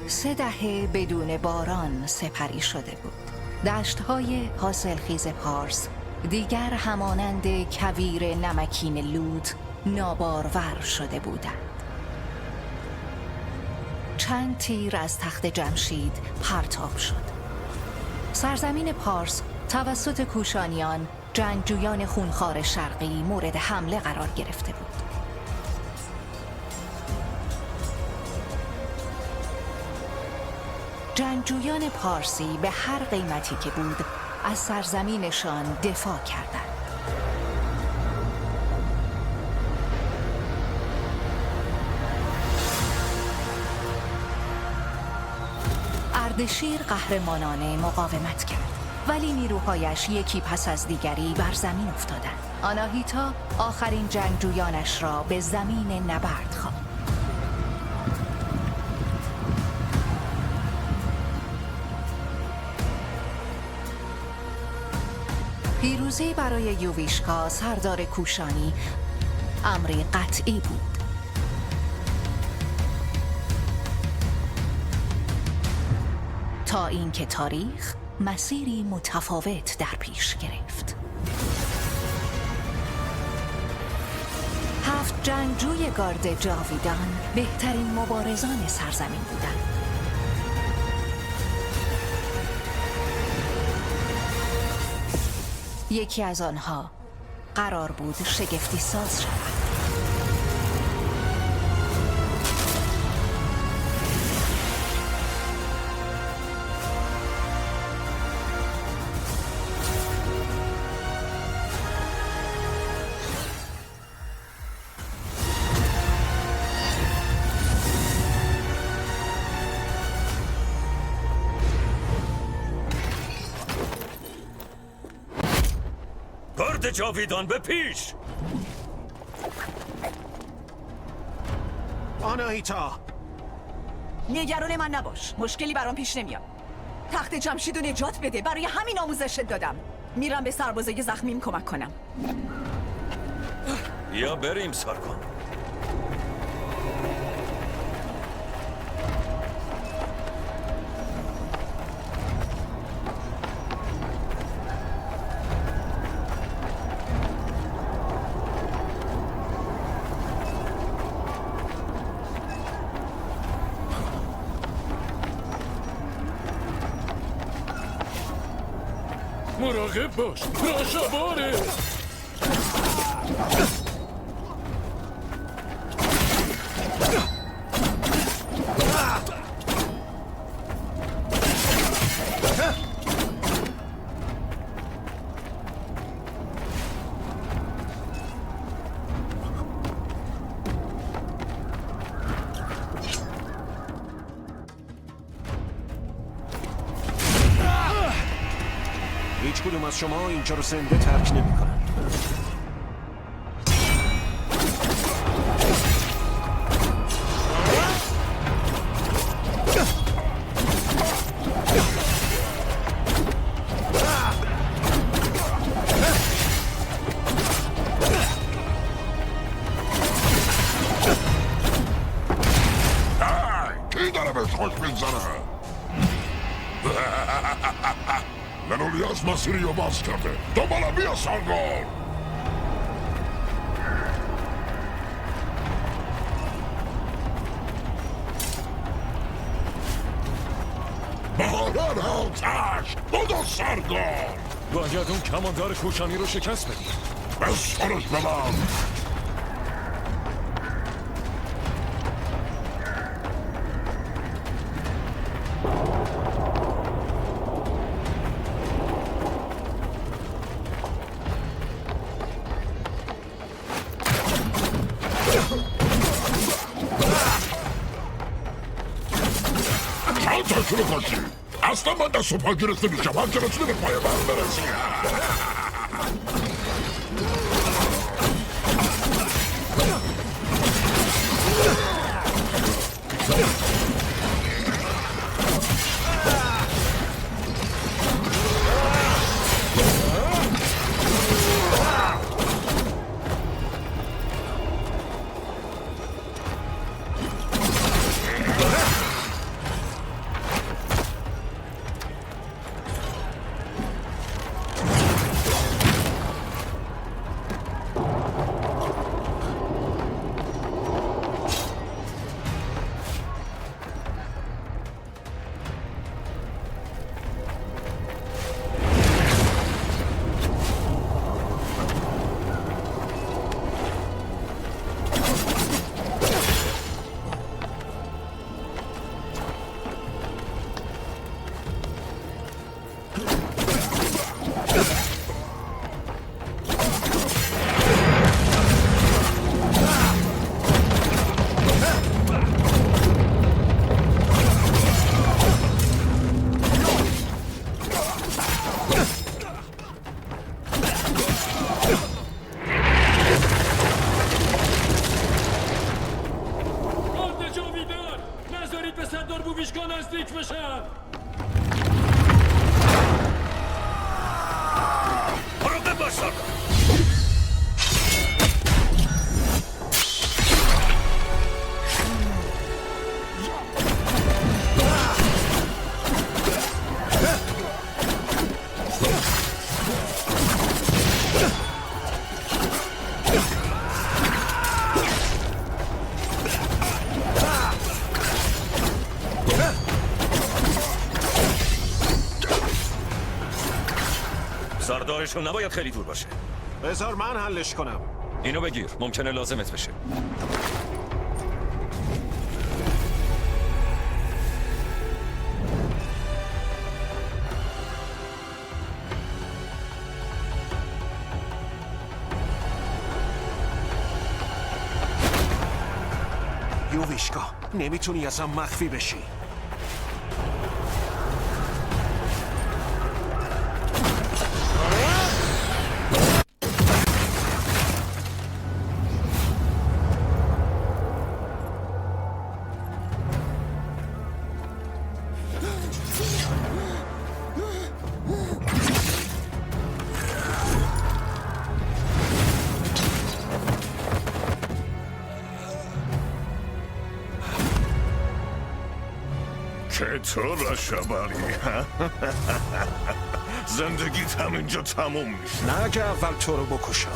3 دهه بدون باران سپری شده بود. دشت‌های حاصلخیز پارس دیگر همانند کویر نمکین لود نابارور شده بودند. چند تیر از تخت جمشید پرتاب شد. سرزمین پارس توسط کوشانیان، جنگجویان خونخوار شرقی، مورد حمله قرار گرفته بود. جنگجویان پارسی به هر قیمتی که بود از سرزمینشان دفاع کردند. اردشیر قهرمانانه مقاومت کرد، ولی نیروهایش یکی پس از دیگری بر زمین افتادند. آناهیتا آخرین جنگجویانش را به زمین نبرد خواند. پیروزی برای یوویشکا سردار کوشانی امری قطعی بود. تا اینکه تاریخ مسیری متفاوت در پیش گرفت. 7 جنگجوی گارد جاویدان بهترین مبارزان سرزمین بودند. یکی از آنها قرار بود شگفتی ساز شود. گارد جاویدان به پیش! آناهیتا، نگران من نباش، مشکلی برام پیش نمیاد. تخت جمشید رو نجات بده، برای همین آموزشت دادم. میرم به سربازای زخمیم کمک کنم. یا بریم سارگون. مراقب باش، راشاباره! هیچ کدوم از شما اینجا رو زنده ترک نمی‌کنن. کی داره بهش خوش می‌گذره؟ لنولیاس مسیری رو باز کرده. دنبالا بیا سارگون. بهاران آتش بدو سارگون. باید اون کماندار کوشانی رو شکست بدیم. به سرش ببند. شروع کنی اصلا من دست و پا گرفته میشم هر که رسیده به پای من برسی باشگاه نزدیک بشن. مراقب باش سارگون. سردارشون نباید خیلی دور باشه. بذار من حلش کنم. اینو بگیر، ممکنه لازمت بشه. یوویشکا نمیتونی ازم مخفی بشی. چطور شبالی؟ زندگیت همینجا تموم میشه. نه اگه اول تو رو بکشم.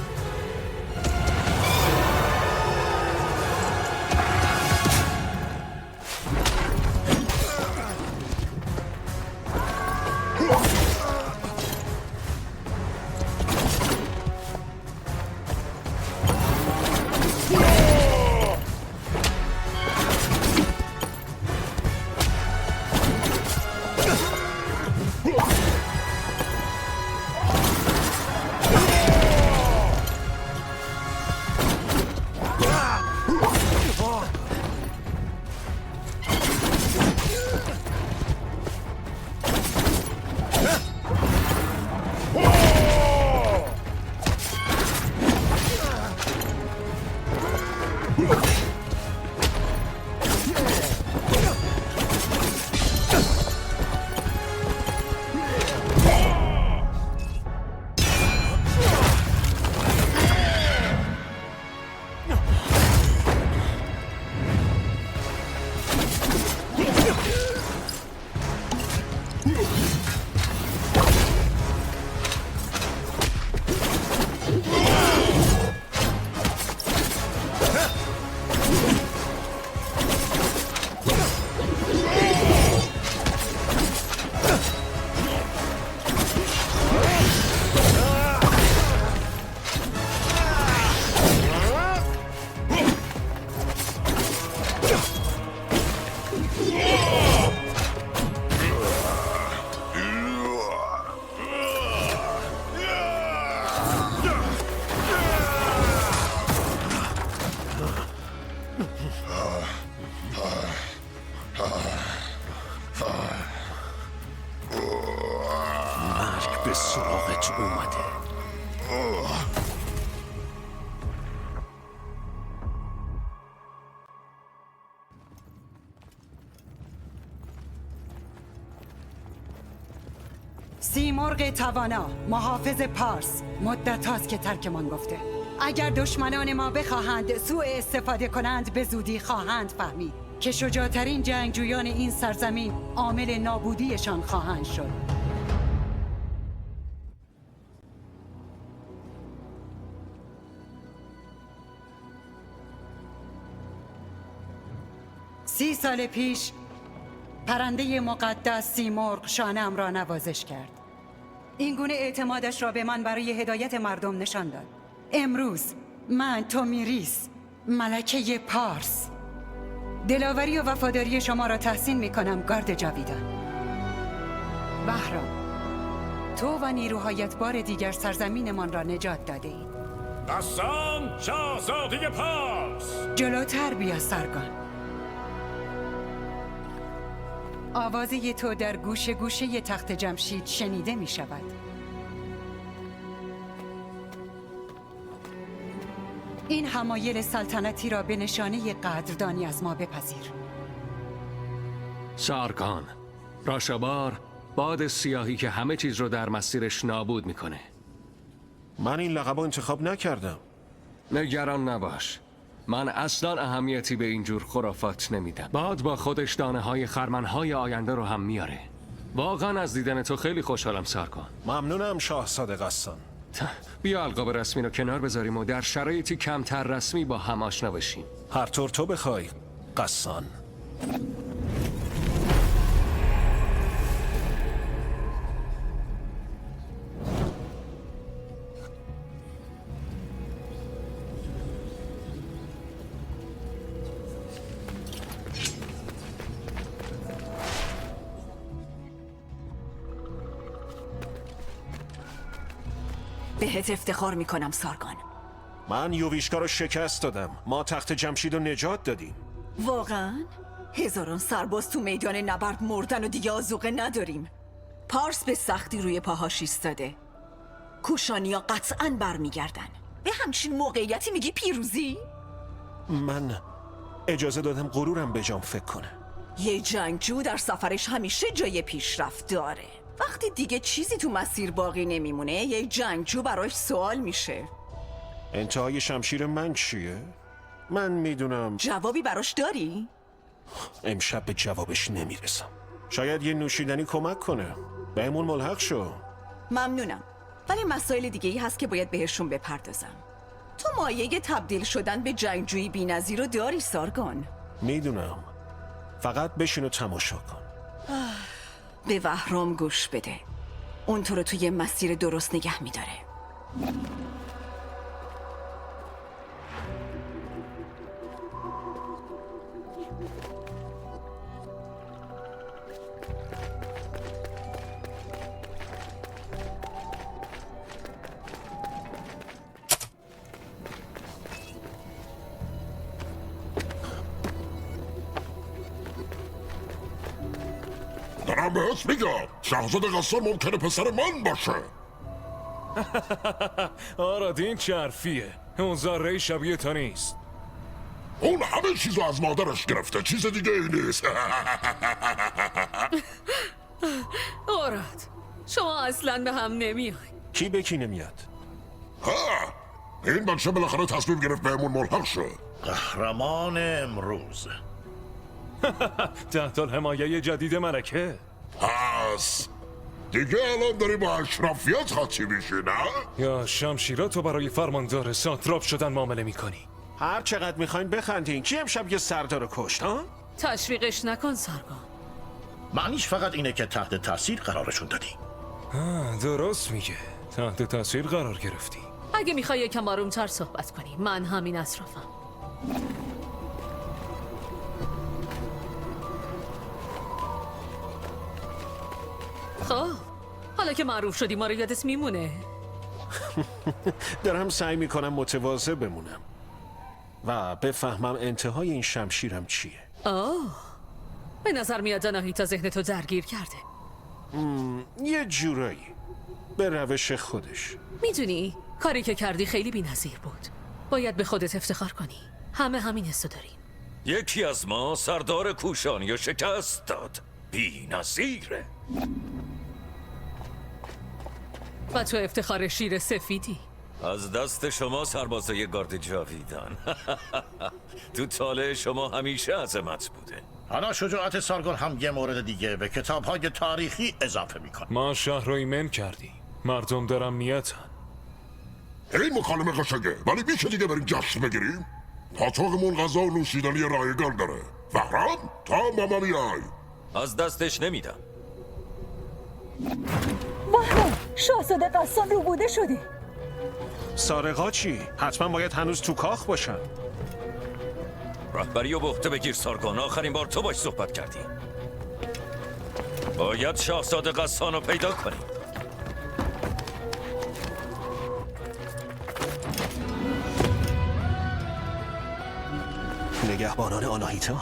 مرگ به سراغت اومده. سیمرغ توانا، محافظ پارس، مدت هاست که ترکمان گفته. اگر دشمنان ما بخواهند سوء استفاده کنند به زودی خواهند فهمید که شجاعترین جنگجویان این سرزمین عامل نابودیشان خواهند شد. 30 سال پیش پرنده مقدس سیمرغ شانه‌ام را نوازش کرد. این گونه اعتمادش را به من برای هدایت مردم نشان داد. امروز من تومیریس، ملکه پارس، دلاوری و وفاداری شما را تحسین می کنم گارد جاویدان. بهرام، تو و نیروهایت بار دیگر سرزمینمان را نجات داده اید. قسام شاهزاده پارس. جلوتر بیا سارگون. آوازه تو در گوشه گوشه تخت جمشید شنیده می شود. این حمایل سلطنتی را به نشانه قدردانی از ما بپذیر. سارگان، راشابار، باد سیاهی که همه چیز رو در مسیرش نابود میکنه. من این لقب رو انتخاب نکردم. نگران نباش، من اصلا اهمیتی به اینجور خرافات نمیدم. باد با خودش دانه های خرمنهای آینده رو هم میاره. واقعا از دیدن تو خیلی خوشحالم سارگان. ممنونم شاهزاده قسان. بیا القاب رسمی رو کنار بذاریم و در شرایطی کمتر رسمی با هم آشنا بشیم. هر طور تو بخوای قسان. بهت افتخار میکنم سارگان. من یوویشکا رو شکست دادم. ما تخت جمشید رو نجات دادیم. واقعا؟ هزاران سرباز تو میدان نبرد مردن و دیگه آذوقه نداریم. پارس به سختی روی پاهاش ایستاده. کوشانیا قطعاً برمیگردن. به همچین موقعیتی میگی پیروزی؟ من اجازه دادم غرورم به جام فکر کنه. یه جنگجو در سفرش همیشه جای پیشرفت داره. وقتی دیگه چیزی تو مسیر باقی نمیمونه، یه جنگجو براش سوال میشه. انتهای شمشیر من چیه؟ من میدونم جوابی براش داری؟ امشب به جوابش نمیرسم. شاید یه نوشیدنی کمک کنه. بهمون ملحق شو. ممنونم، ولی مسائل دیگه ای هست که باید بهشون بپردازم. تو مایه تبدیل شدن به جنگجویی بی‌نظیر رو داری سارگان. میدونم. فقط بشین و تماشا کن. به وهرام گوش بده. اون تو رو توی مسیر درست نگه میداره. دارم بهت میگم شاهزاده قسان ممکنه پسر من باشه. آراد این چه حرفیه؟ اون ذره شبیه تو نیست. اون همه چیزو از مادرش گرفته، چیز دیگه ای نیست. آراد شما اصلا به هم نمیای. کی به کی نمیاد؟ ها این بچه بالاخره تصمیم گرفت بهمون ملحق شد. قهرمان امروز. تحت الحمایه جدید ملکه. پس دیگه الان داری با اشرافیت خطی میشی نه؟ یا شمشیراتو برای فرماندار ساتراپ شدن معامله میکنی؟ هر چقدر میخواین بخندین. کی امشب یه سردار کشت ها؟ تشویقش نکن سارگان. معنیش فقط اینه که تحت تاثیر قرارشون دادی. درست میگه، تحت تاثیر قرار گرفتی. اگه میخوای یکم آرومتر صحبت کنی، من همین اطرافم. خب حالا که معروف شدی ما رو یادت میمونه. دارم سعی میکنم متواضع بمونم و بفهمم انتهای این شمشیرم چیه. به نظر میاد آناهیتا ذهنتو درگیر کرده. یه جورایی به روش خودش. میدونی کاری که کردی خیلی بی‌نظیر بود. باید به خودت افتخار کنی. همه همین حسو داریم. یکی از ما سردار کوشانی رو شکست داد. بی نظیره. و تو افتخار شیر سفیدی. از دست شما سربازای گارد جاویدان. تو طالع شما همیشه عظمت بوده. حالا شجاعت سارگون هم یه مورد دیگه به کتاب‌های تاریخی اضافه میکنه. ما شهر رو ایمن کردی. مردم دارن میتن. این مکالمه قشنگه ولی میشه دیگه بریم جشن بگیریم؟ پاتوقمون غذا و نوشیدنی رایگان داره. وهرام تا ماما میای. از دستش نمیدم. واه، شاهزاده قسان رو بوده شدی. سارقا چی؟ حتما باید هنوز تو کاخ باشن. رهبری و به عهده بگیر سارگون. آخرین بار تو باش صحبت کردی. باید شاهزاده قسان رو پیدا کنی. نگهبانان آناهیتا؟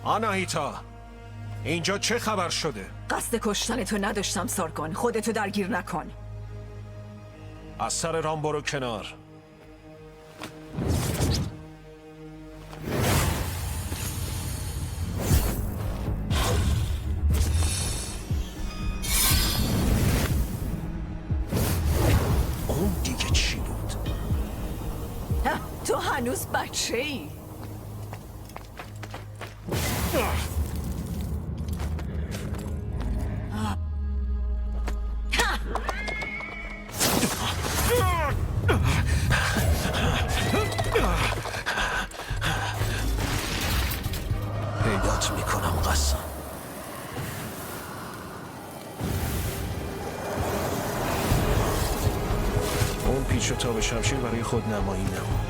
آناهیتا، اینجا چه خبر شده؟ قصد کشتن تو نداشتم سارگون. خودتو درگیر نکن. از سر رام برو کنار. اون دیگه چی بود؟ تو هنوز بچه ای. پیدات میکنم قسم. اون پیچ و تاب شمشیر برای خود نمایی نمون.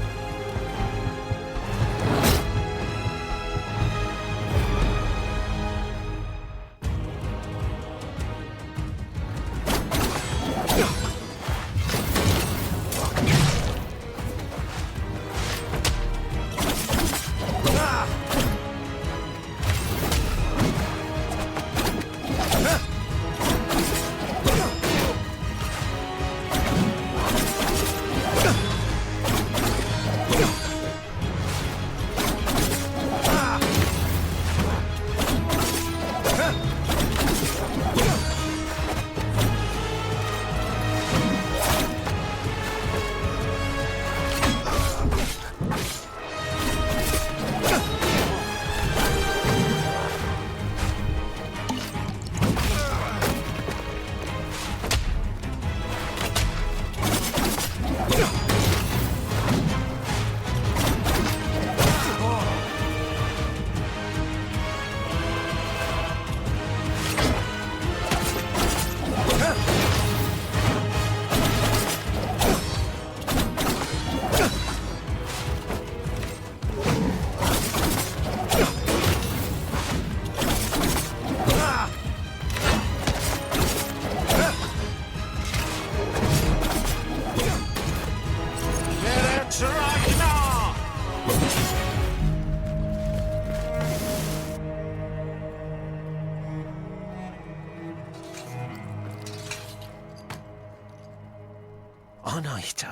آناهیتا،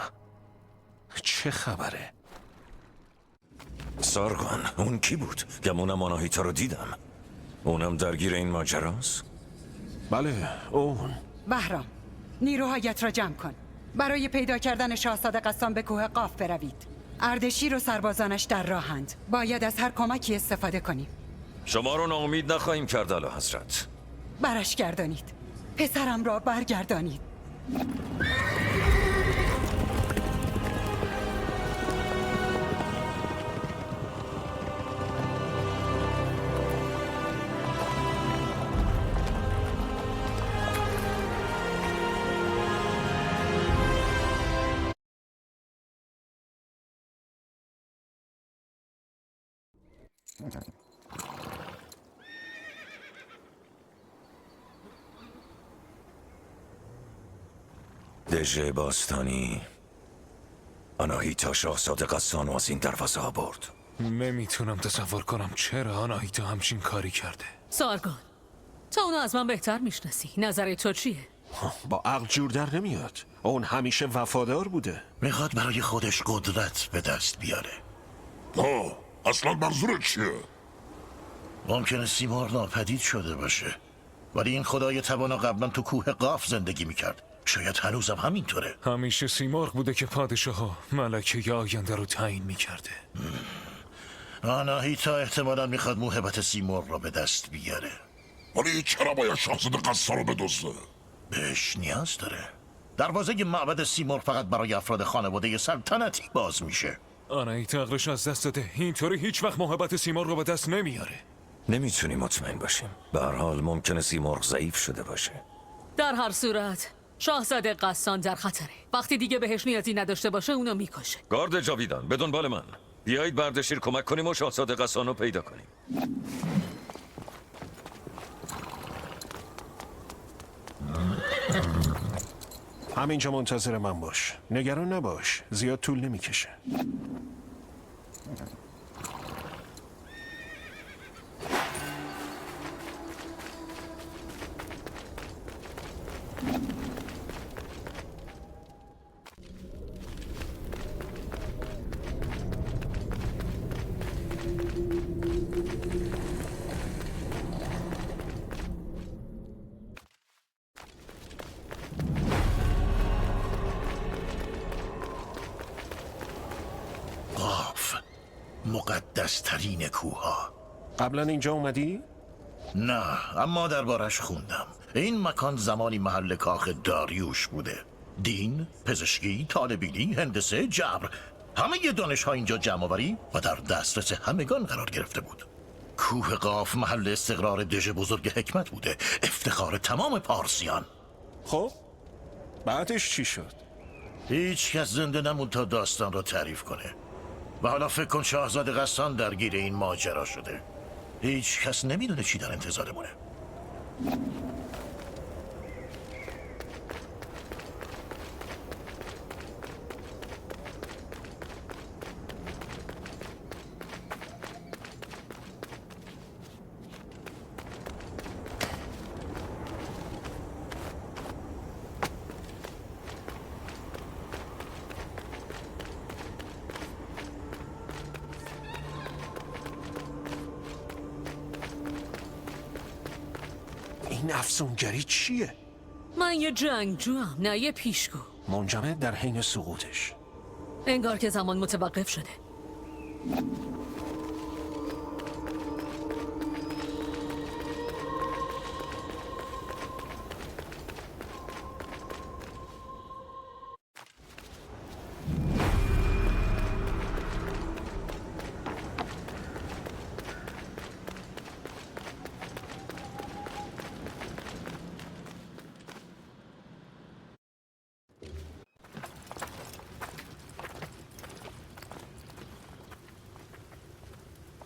چه خبره؟ سارگون، اون کی بود؟ گمونم آناهیتا رو دیدم. اونم درگیر این ماجراست؟ بله، اون. بهرام، نیروهایت را جمع کن. برای پیدا کردن شاهزاده قسام به کوه قاف بروید. اردشیر و سربازانش در راهند. باید از هر کمکی استفاده کنیم. شما رو ناامید نخواهیم کرد اعلی حضرت. برش گردانید. پسرم را برگردانید. دژ باستانی آناهیتا شاهزاده قسان رو از این دروازه ها برد. نمیتونم تصور کنم چرا آناهیتا همچین کاری کرده. سارگون، تو اونو از من بهتر میشناسی. نظر تو چیه؟ با عقل جور در نمیاد. اون همیشه وفادار بوده. میخواد برای خودش قدرت به دست بیاره. اصلا منظورت چیه؟ ممکنه سیمرغ ناپدید شده باشه، ولی این خدای توانا قبلا تو کوه قاف زندگی میکرد. شاید هنوزم همینطوره. همیشه سیمرغ بوده که پادشاه ها ملکه آینده رو تعیین میکرده. آناهیتا احتمالا میخواد موهبت سیمرغ را به دست بیاره. ولی چرا باید شاهزاده قصه رو بدزده؟ بهش نیاز داره. دروازه معبد سیمرغ فقط برای افراد خانواده سلطنتی باز میشه. آناهیتا عقلش از دست داده. اینطوری هیچ وقت محبت سیمرغ رو به دست نمیاره. نمیتونیم مطمئن باشیم. به هر حال ممکنه سیمرغ ضعیف شده باشه. در هر صورت شاهزاده قسان در خطره. وقتی دیگه بهش نیازی نداشته باشه اونو میکشه. گارد جاویدان به دنبال من. بیایید بردشیر کمک کنیم و شاهزاده قسان رو پیدا کنیم. همینجا منتظر من باش. نگران نباش. زیاد طول نمیکشه. قاف، مقدس ترین کوها. قبلا اینجا اومدی؟ نه، اما دربارش خوندم. این مکان زمانی محل کاخ داریوش بوده. دین، پزشکی، طالبینی، هندسه، جبر، همه دانش ها اینجا جمع آوری و در دسترس همگان قرار گرفته بود. کوه قاف محل استقرار دژ بزرگ حکمت بوده، افتخار تمام پارسیان. خب بعدش چی شد؟ هیچ کس زنده نموند تا داستان را تعریف کنه. و حالا فکر کن شاهزاده قسان درگیر این ماجرا شده. هیچ کس نمیدونه چی در انتظارمونه. این افسونگری چیه؟ من یه جنگجوام، نه یه پیشگو. منجمد در حین سقوطش. انگار که زمان متوقف شده.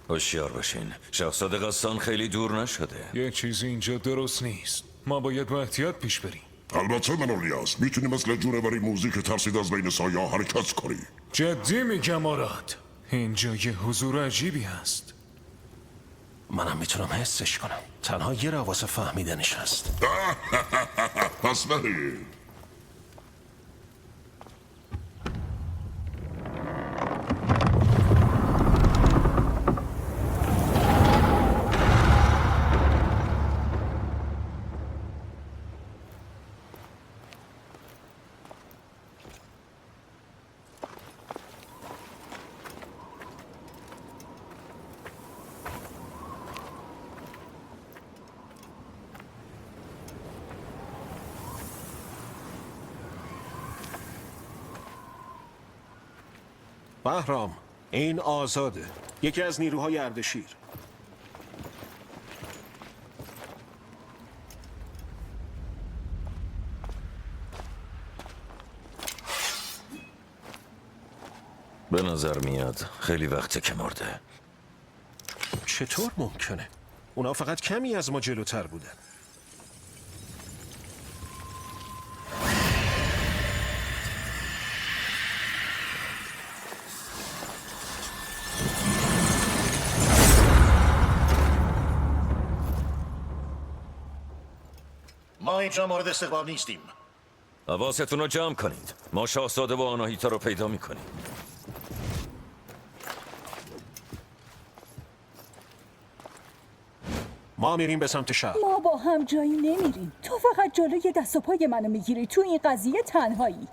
هوشیار باشین. شاهزاده قسان خیلی دور نشده. یه چیزی اینجا درست نیست. ما باید با احتیاط پیش بریم. البته منولیاس، میتونی مثل جونوری موزیک ترسید از بین سایه ها حرکت کنی. جدی میگم آراد. اینجا یه حضور عجیبی هست. منم میتونم حسش کنم. تنها یه رو واسه فهمیدنش هست. پس بریم. بهرام، این آزاده. یکی از نیروهای اردشیر. به نظر میاد خیلی وقته که مرده. چطور ممکنه؟ اونا فقط کمی از ما جلوتر بودن. ما اینجا مورد استقبال نیستیم. حواستون رو جمع کنید. ما شاهزاده و آناهیتا رو پیدا میکنیم. ما میریم به سمت شهر. ما با هم جایی نمیریم. تو فقط جلوی دست و پای منو میگیری. تو این قضیه تنهایی.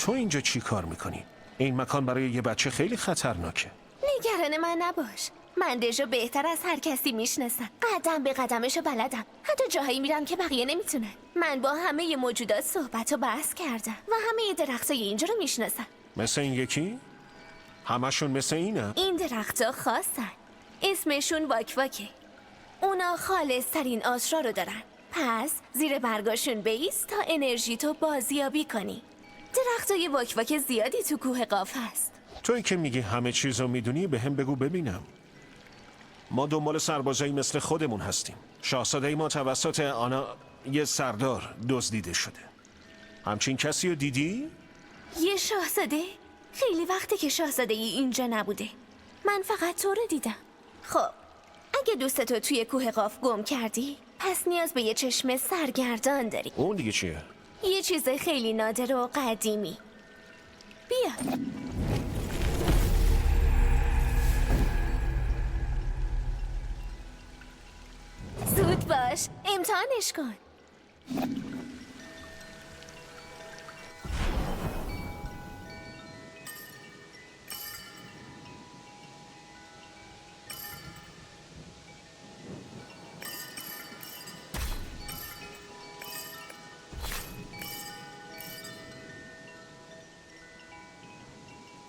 تو اینجا چی کار میکنی؟ این مکان برای یه بچه خیلی خطرناکه. نگران من نباش. من دژو بهتر از هر کسی میشناسم. قدم به قدمشو بلدم. حتی جاهایی میرم که بقیه نمیتونن. من با همه موجودات صحبت و بحث کردم و همه درختای اینجا رو میشناسم. مثل این یکی؟ همشون مثل اینه؟ این درختها خاصن. اسمشون واکواکه. اونا خالص ترین آسرا رو دارن. پس زیر برگاشون بیست تا انرژی تو بازیابی کنی. درختای واکواک زیادی تو کوه قاف هست. توی که میگی همه چیز رو میدونی به هم بگو ببینم. ما دنبال سربازایی مثل خودمون هستیم. شاهزاده ما توسط آنا یه سردار دزدیده شده. همچین کسی رو دیدی؟ یه شاهزاده؟ خیلی وقته که شاهزاده ای اینجا نبوده. من فقط تو رو دیدم. خب اگه دوستتو توی کوه قاف گم کردی پس نیاز به یه چشم سرگردان داری. اون دیگه چیه؟ یه چیز خیلی نادر و قدیمی. بیا. زود باش، امتحانش کن.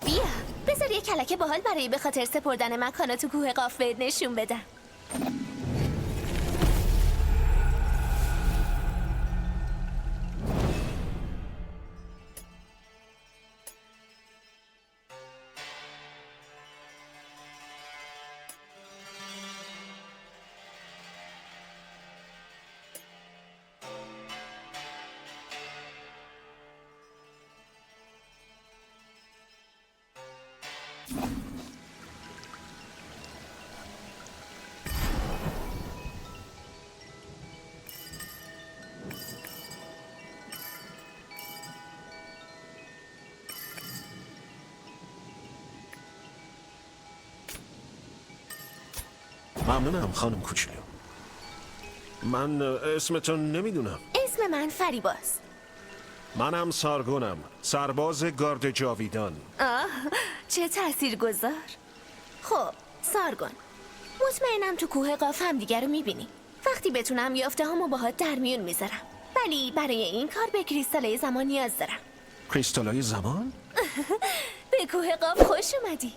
بیا، بذار یه کلکه باحال برای به خاطر سپردن مکانا تو کوه قاف بهت نشون بدم. ممنونم خانم کوچولو. من اسمتون نمیدونم. اسم من فریباست. منم سارگونم، سرباز گارد جاویدان. چه تأثیر گذار. خب سارگون، مطمئنم تو کوه قاف هم دیگر رو میبینی. وقتی بتونم یافته هامو باهات در میون میذارم، ولی برای این کار به کریستالای زمان نیاز دارم. کریستالای زمان؟ به کوه قاف خوش اومدی.